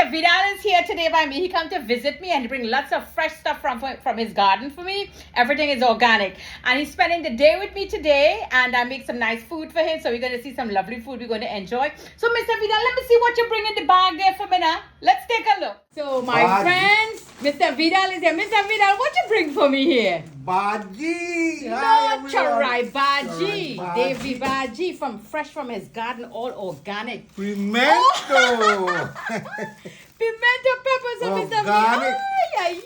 Mr. Vedal is here today by me. He come to visit me and he bring lots of fresh stuff from his garden for me. Everything is organic. And he's spending the day with me today and I make some nice food for him. So we're going to see some lovely food we're going to enjoy. So Mr. Vedal, let me see what you bring in the bag there for me now. Let's take a look. So my friends, Mr. Vedal is here. Mr. Vedal, what you bring for me here? Baji! No, Charai Baji. Davy Baji fresh from his garden, all organic. Pimento! Pimento peppers of Mr. Vedal. Ay,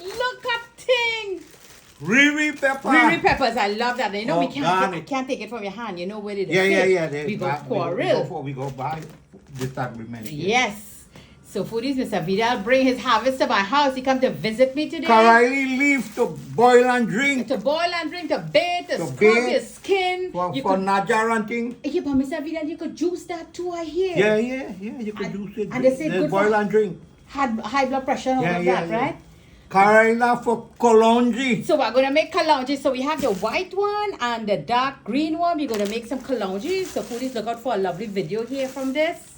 look at things. Riri pepper. Riri peppers, I love that. You know, we Organic. can't take it from your hand. You know where it is. Yeah. We go quarrel. We go buy this time remaining. Yes. So foodies, Mr. Vedal bring his harvest to my house. He come to visit me today. Karaili leaf to boil and drink. To boil and drink, to bathe, to scrub your skin. For Najar and thing. Yeah, but Mr. Vedal, you could juice that too, I hear. Yeah. You could juice it. And they say good boil for and drink. High blood pressure and all of that, right? Karaila for Kalonji. So we're going to make kalonji. So we have the white one and the dark green one. We're going to make some kalonji. So foodies, look out for a lovely video here from this.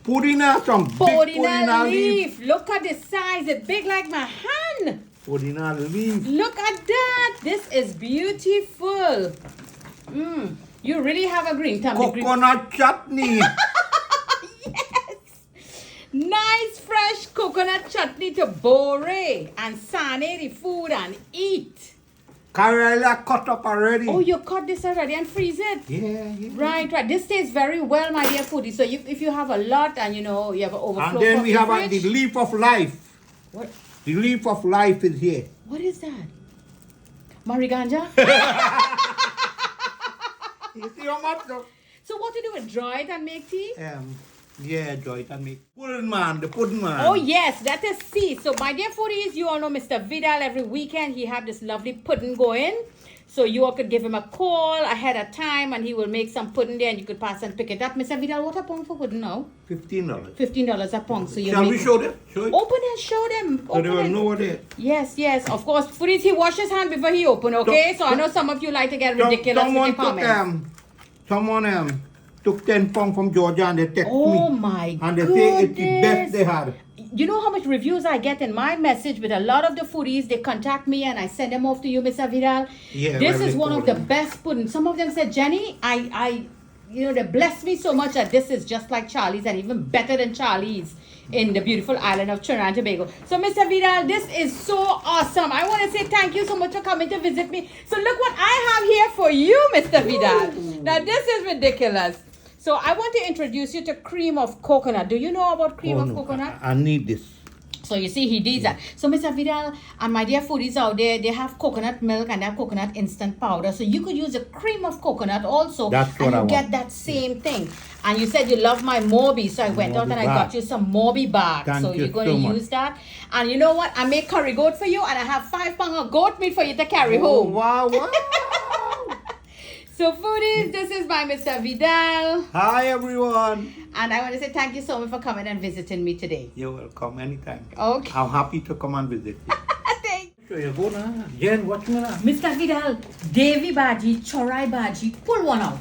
Pudina, some big Pudina leaf. Look at the size. It's big like my hand. Pudina leaf. Look at that. This is beautiful. You really have a green thumb. Coconut chutney. Yes. Nice fresh coconut chutney to bore and sane the food and eat. Karaila cut up already. Oh, you cut this already and freeze it? Yeah. Right. This tastes very well, my dear foodie. So if you have a lot and you have an overflow. And then we have the leaf of life. What? The leaf of life is here. What is that? Ganja? You see how much though? So what to do with dry it and make tea? Yeah, Joy, and me. Pudding man. Oh yes, that is C. So my dear foodies, you all know Mr. Vedal. Every weekend he have this lovely pudding going. So you all could give him a call ahead of time and he will make some pudding there and you could pass and pick it up. Mr. Vedal, what a pound for pudding now? $15. $15 a pound. So Shall we show them? Show it? Open and show them. So they will know what it is. Yes. Of course, foodies, he wash his hand before he open, okay? So I know some of you like to get ridiculous with your comments. Someone took 10 pounds from Georgia and they text me. Oh my goodness. And they say it's the best they had. You know how much reviews I get in my message with a lot of the foodies? They contact me and I send them off to you, Mr. Vidal. Yeah, this is one of the best pudding. Some of them said, Jenny, they blessed me so much that this is just like Charlie's and even better than Charlie's in the beautiful island of Trinidad and Tobago. So, Mr. Vidal, this is so awesome. I want to say thank you so much for coming to visit me. So, look what I have here for you, Mr. Vidal. Now, this is ridiculous. So, I want to introduce you to cream of coconut. Do you know about cream of coconut? I need this. So you see, he did that. So Mr. Vidal and my dear foodies out there, they have coconut milk and they have coconut instant powder. So you could use a cream of coconut also. That's what I want. Get that same thing. And you said you love my Morbi, so I went out and I got you some Morbi bark. So you're going to use that. And you know what? I make curry goat for you and I have 5 pounds of goat meat for you to carry home. Wow. So foodies, this is by Mr. Vidal. Hi everyone. And I want to say thank you so much for coming and visiting me today. You're welcome anytime. Okay. I'm happy to come and visit you. Thanks. So you go now. Jen, what's me now? Mr. Vidal, Davy Baji, Chorai Baji, pull one out.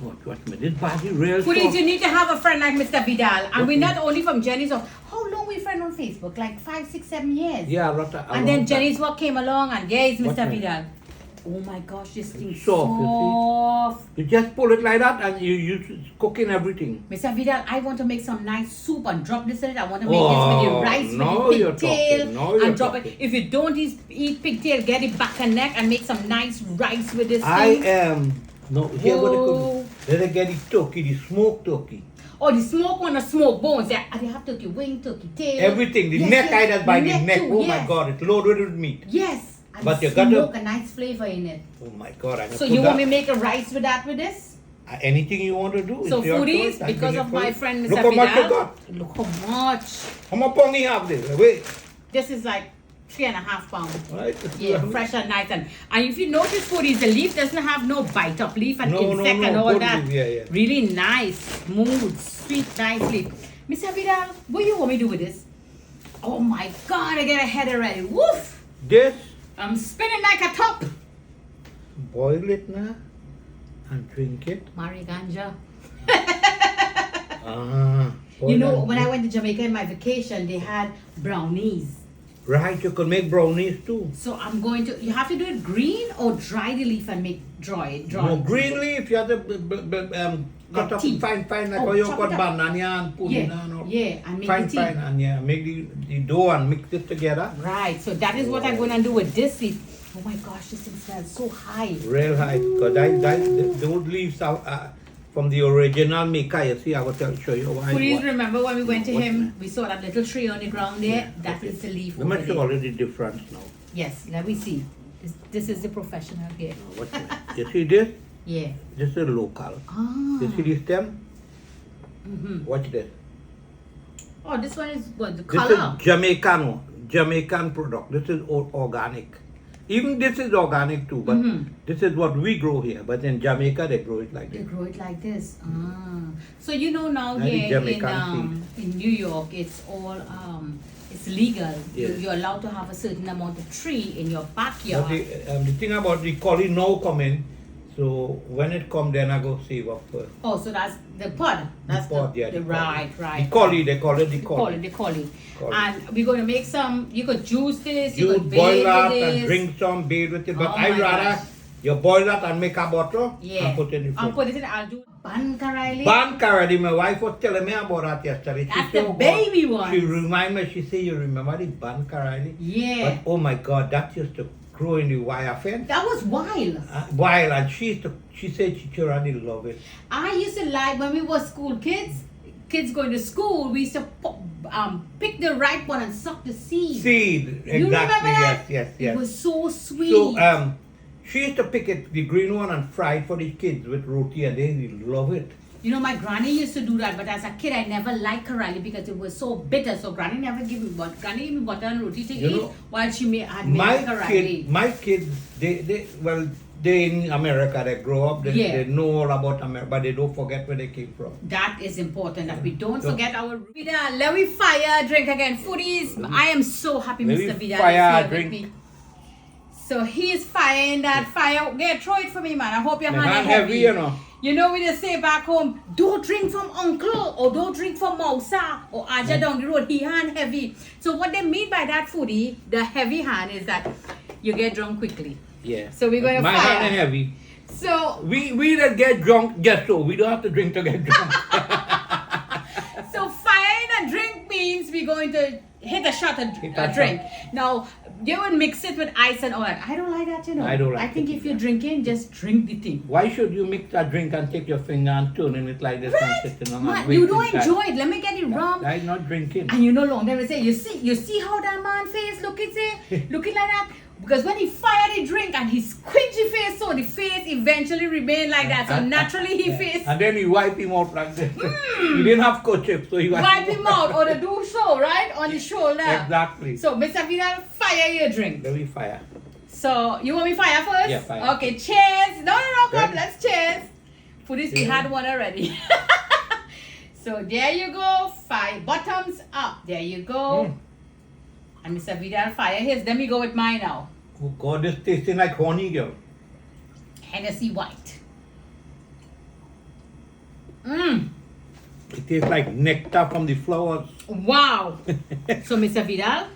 What me? This Baji real Please, you need to have a friend like Mr. Vidal. And we're not only from Jenny's. How long we friends on Facebook? Like 5, 6, 7 years. Yeah, and then Jenny's work came along and there is Mr. Vidal. Oh my gosh, this thing's soft. You just pull it like that and you cooking everything. Mr. Vidal, I want to make some nice soup and drop this in it. I want to make this with the rice, with the pigtail and drop it. If you don't eat pigtail, get it back and neck and make some nice rice with this thing. Here what they get the turkey, the smoked turkey. Oh, the smoked one, the smoked bones. They have turkey wing, turkey tail. Everything. The neck, I just buy the neck. Oh my God, it's loaded with meat. Yes. And but you got a nice flavor in it. Oh my God! So you want me to make a rice with this? Anything you want to do. So foodies, because of my friend Mr. Look how much you got. Look how much. How much pound you have this? Wait. This is like 3.5 pounds. Right. Yeah, fresh and nice. And if you notice, foodies, the leaf doesn't have no bite up leaf and insect and all that. Yeah. Really nice, smooth, sweet, nice leaf. Mr. Vidal, what do you want me to do with this? Oh my God! I get a head already. Woof. This. I'm spinning like a top. Boil it now and drink it. Ganja. You know, when I went to Jamaica in my vacation, they had brownies. Right, you can make brownies too. So I'm going to, you have to do it green or dry the leaf and make dry. No, green leaf, you have to cut up fine, like how you cut banana and pudina. Yeah, and make fine, the tea. And yeah, make the dough and mix it together. Right, so that is what I'm going to do with this leaf. Oh my gosh, this thing smells so high. Real high, because those leaves are from the original maker. You see, I will show you why. Please remember when we went to him, we saw that little tree on the ground there. That is the leaf. Let me show you the difference now. Yes, let me see. This is the professional here. You see this? Yeah. This is local. Ah. You see this stem? Watch this. Oh, this one is what, the This color? is Jamaican product. This is organic. Even this is organic too, but this is what we grow here. But in Jamaica, they grow it like They this. grow it like this. Ah. So you know now That is here Jamaican in New York, it's all it's legal. Yes. You're allowed to have a certain amount of tree in your backyard. But the thing about the collie now coming, so when it come, then I go save up first. Oh, so that's the pod. That's the pod, yeah. the The right. The collie, they call it the collie. The collie. Collie. And we're going to make some, you could juice this, you You could boil bathe that with and this. drink some, bathe with it. But Oh I my rather gosh. you boil that and make a bottle Yeah. and put it in the I'll fridge. put it in, I'll do ban karali. Ban Karadi, my wife was telling me about that yesterday. That's said, the "Oh, baby God." one. She remind me, she said, you remember the Ban Karadi? Yeah. But oh my God, that used to grow in the wire fence. That was wild. While and she said she already love it. I used to like when we were school kids going to school, we used to pick the ripe one and suck the seed. Seed, exactly. You remember that? Yes. It was so sweet. So she used to pick it, the green one, and fry it for the kids with roti, and they love it. You know, my granny used to do that, but as a kid, I never liked karali because it was so bitter. So granny never gave me butter. Granny gave me butter and roti to eat while she had made karali. My kids, they in America, they grow up, they know all about America, but they don't forget where they came from. That is important, that we don't forget our Vidal. Let me fire drink again. Foodies, I am so happy Mr. Vidal fire is here drink. with me. So he's firing that fire. Yeah, throw it for me, man. I hope your hand is heavy. You know. You know, we just say back home, don't drink from uncle or don't drink from Mousa or Aja down the road. He hand heavy. So what they mean by that, foodie, the heavy hand, is that you get drunk quickly. Yeah. So we're going to My fire. hand is heavy. So we that get drunk, just so. We don't have to drink to get drunk. so firing a drink means we're going to hit a shot a drink. Now, you would mix it with ice and all that. I don't like that, you know. I don't like I think it if you're drinking, just drink the thing. Why should you mix a drink and take your finger and turn it like this and Right? sitting on Man, and you wait don't inside? enjoy it. Let me get it rum. I'm not drinking. And you no longer will say, you see how that man face looking like that? Because when he fired the drink and he squeeged the face, so the face eventually remained like that. So naturally he face And then you wipe him out like this. You didn't have kerchief, so you wipe him out or the do so, right? On the shoulder. Exactly. So Mr. Vidal, fire your drink. Let me fire. So you want me fire first? Yeah, fire. Okay, cheers. No, come, Ready? let's cheers. For this, we had one already. So there you go. Fire. Bottoms up. There you go. And Mr. Vidal fire his. Let me go with mine now. Oh God, this tasting like honey, girl. Hennessy White. It tastes like nectar from the flowers. Wow. So Mr. Vidal,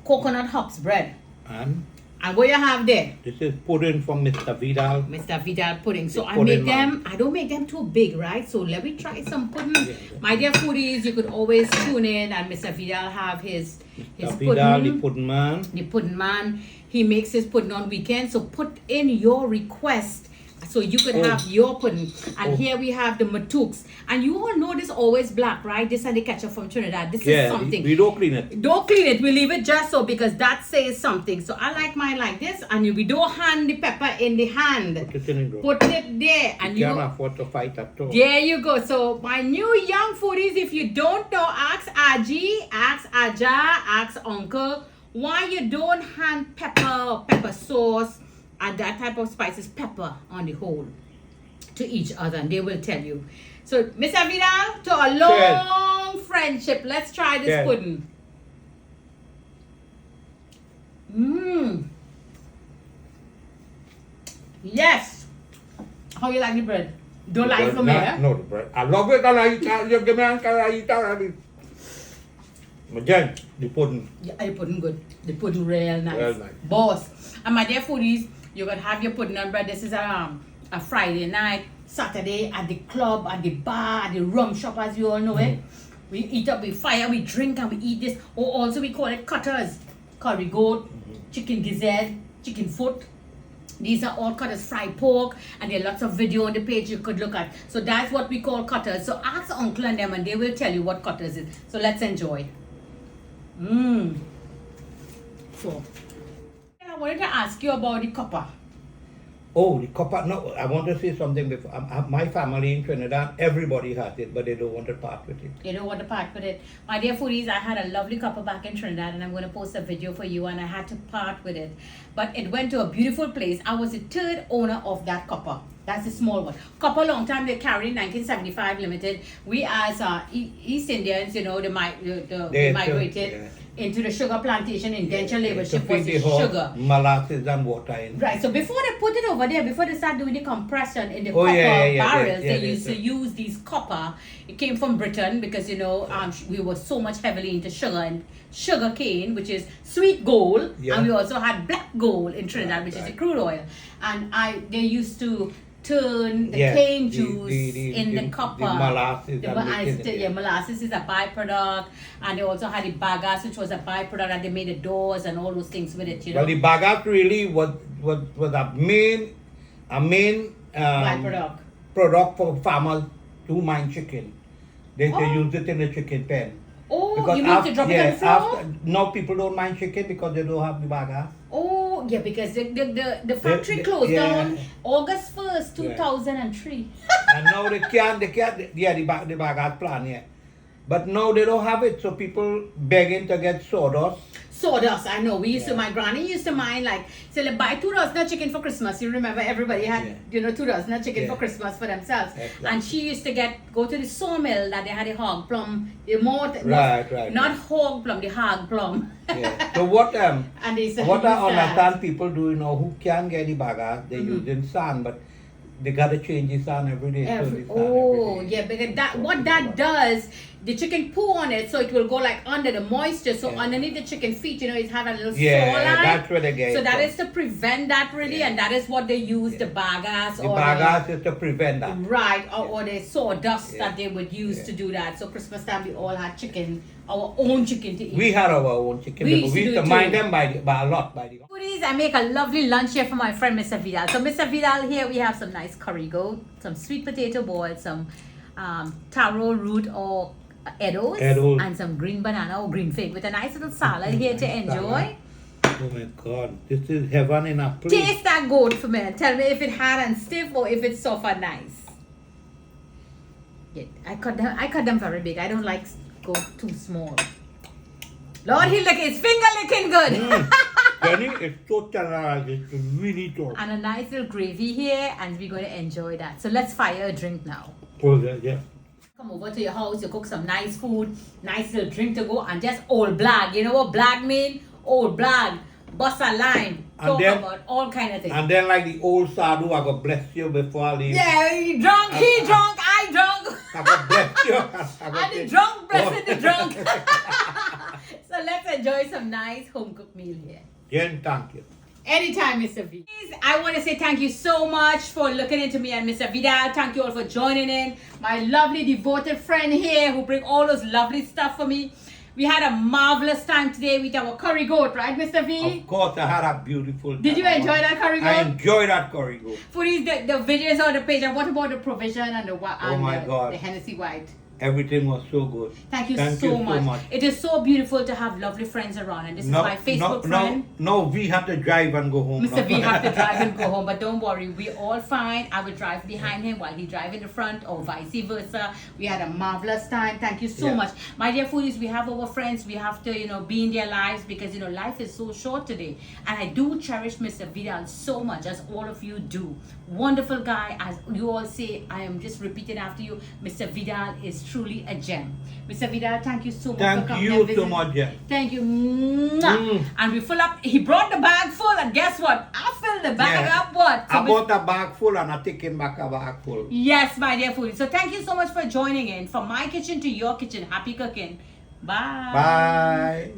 coconut hops bread. And And what you have there? this is pudding from Mr. Vidal. Mr. Vidal pudding. So The I pudding make them, I don't make them too big, right? So let me try some pudding. Yeah. My dear foodies, you could always tune in and Mr. Vidal have his Mr. Vidal, the pudding. pudding man. The pudding man. He makes his pudding on weekends. So put in your request so you could have your pudding. And here we have the matooks. And you all know this always black, right? This and the ketchup from Trinidad. This is something. We don't clean it. Don't clean it. We leave it just so because that says something. So I like mine like this. And we don't hand the pepper in the hand. Put it in it, bro. Put it there. And You can't afford to fight at all. there you go. So my new young foodies, if you don't know, ask Aji, ask Aja, ask Uncle, why you don't hand pepper sauce and that type of spices, pepper on the whole, to each other, and they will tell you. So, Mr. Vidal, to a long friendship, let's try this Cheers. pudding. Yes. How you like the bread? Don't like for me, eh? No, the bread. I love it. You give me a but then, the pudding. Yeah, the pudding good. The pudding real nice. Real nice. Boss. And my dear foodies, you can have your pudding and bread. This is a Friday night, Saturday at the club, at the bar, at the rum shop, as you all know it. We eat up, we fire, we drink, and we eat this. Or also we call it cutters. Curry goat, chicken gizzard, chicken foot. These are all cutters, fried pork, and there are lots of video on the page you could look at. So that's what we call cutters. So ask uncle and them and they will tell you what cutters is. So let's enjoy. So, I wanted to ask you about the copper. Oh, the copper. No, I want to say something before. My family in Trinidad, everybody has it, but they don't want to part with it. They don't want to part with it. My dear foodies, I had a lovely copper back in Trinidad and I'm going to post a video for you and I had to part with it. But it went to a beautiful place. I was the third owner of that copper. That's the small one. Copper long time they carried 1975 limited. We as East Indians, you know, they migrated into the sugar plantation indenture labor ship was the sugar. Molasses and water in. Right, so before they put it over there, before they start doing the compression in the copper barrels, they used to use these copper. It came from Britain because, you know, we were so much heavily into sugar and sugar cane, which is sweet gold, and we also had black gold in Trinidad, which is the crude oil. And they used to turn the cane juice in the copper. The molasses. Molasses is a byproduct, and they also had the bagasse, which was a byproduct, and they made the doors and all those things with it. You know. Well, the bagasse really was a main byproduct product for farmers to mine chicken. They use it in the chicken pen. Oh, because you mean to drop it on the floor? No, people don't mine chicken because they don't have the bagasse. Oh, yeah, because the factory closed down August 1st, 2003. And now they can't, the bagasse plan, But now they don't have it, so people begging to get sawdust. Sawdust, I know. We used to, my granny used to mine like, say, buy 2 dozen chicken for Christmas. You remember everybody had, 2 dozen chicken for Christmas for themselves. Exactly. And she used to go to the sawmill that they had the hog plum, not hog plum, the hog plum. So what and what I understand people do, who can get the bagasse, they use in sand, but they gotta change the sand every day. Because what that does, the chicken poo on it, so it will go like under the moisture. So underneath the chicken feet, it have a little sore line. That's where they get. So that is to prevent that really, and that is what they use the bagasse. The bagasse is to prevent that. Right, or the sawdust that they would use to do that. So Christmas time we all had chicken, our own chicken to eat. We had our own chicken. We used to mine them by a lot. I make a lovely lunch here for my friend Mr. Vedal. So Mr. Vedal, here we have some nice curry goat, some sweet potato boiled, some taro root or eddos, and some green banana or green fig with a nice little salad here to enjoy. Oh my God, this is heaven in a plate. Taste that goat for me and tell me if it's hard and stiff or if it's soft and nice. Yeah, I cut them very big. I don't like goat too small. Lord, his finger licking good. Jenny, it's so tender, it's really good. And a nice little gravy here, and we're going to enjoy that. So let's fire a drink now. Come over to your house, you cook some nice food, nice little drink to go, and just old blag. You know what blag mean? Old blag. Bust a line. Talk about all kind of things. And then like the old sadhu, I go bless you before I leave. Yeah, he drunk, I drunk. I go bless you. And the drunk blessing the drunk. So let's enjoy some nice home cooked meal here. Jen, thank you. Anytime, Mr. V. I want to say thank you so much for looking into me and Mr. Vedal. Thank you all for joining in. My lovely devoted friend here who bring all those lovely stuff for me. We had a marvelous time today with our curry goat, right, Mr. V? Of course, I had a beautiful time. Did you enjoy that curry goat? I enjoyed that curry goat. For these, the videos on the page, and what about the provision and the Hennessy White? Everything was so good. Thank you so much. It is so beautiful to have lovely friends around, and this is my Facebook friend. No, we have to drive and go home. Mr. V have to drive and go home, but don't worry, we all fine. I will drive behind him while he drive in the front, or vice versa. We had a marvelous time. Thank you so much, my dear foodies. We have our friends. We have to, be in their lives because life is so short today, and I do cherish Mr. Vedal so much, as all of you do. Wonderful guy, as you all say. I am just repeating after you. Mr. Vedal is truly a gem. Mr. Vedal, thank you so much for coming and visiting. Thank you so much, Thank you. And we fill up. He brought the bag full, and guess what? I fill the bag Yeah. up what? So I bought a bag full and I taking back a bag full. yes, my dear foodies. So thank you so much for joining in. From my kitchen to your kitchen, happy cooking. Bye. Bye.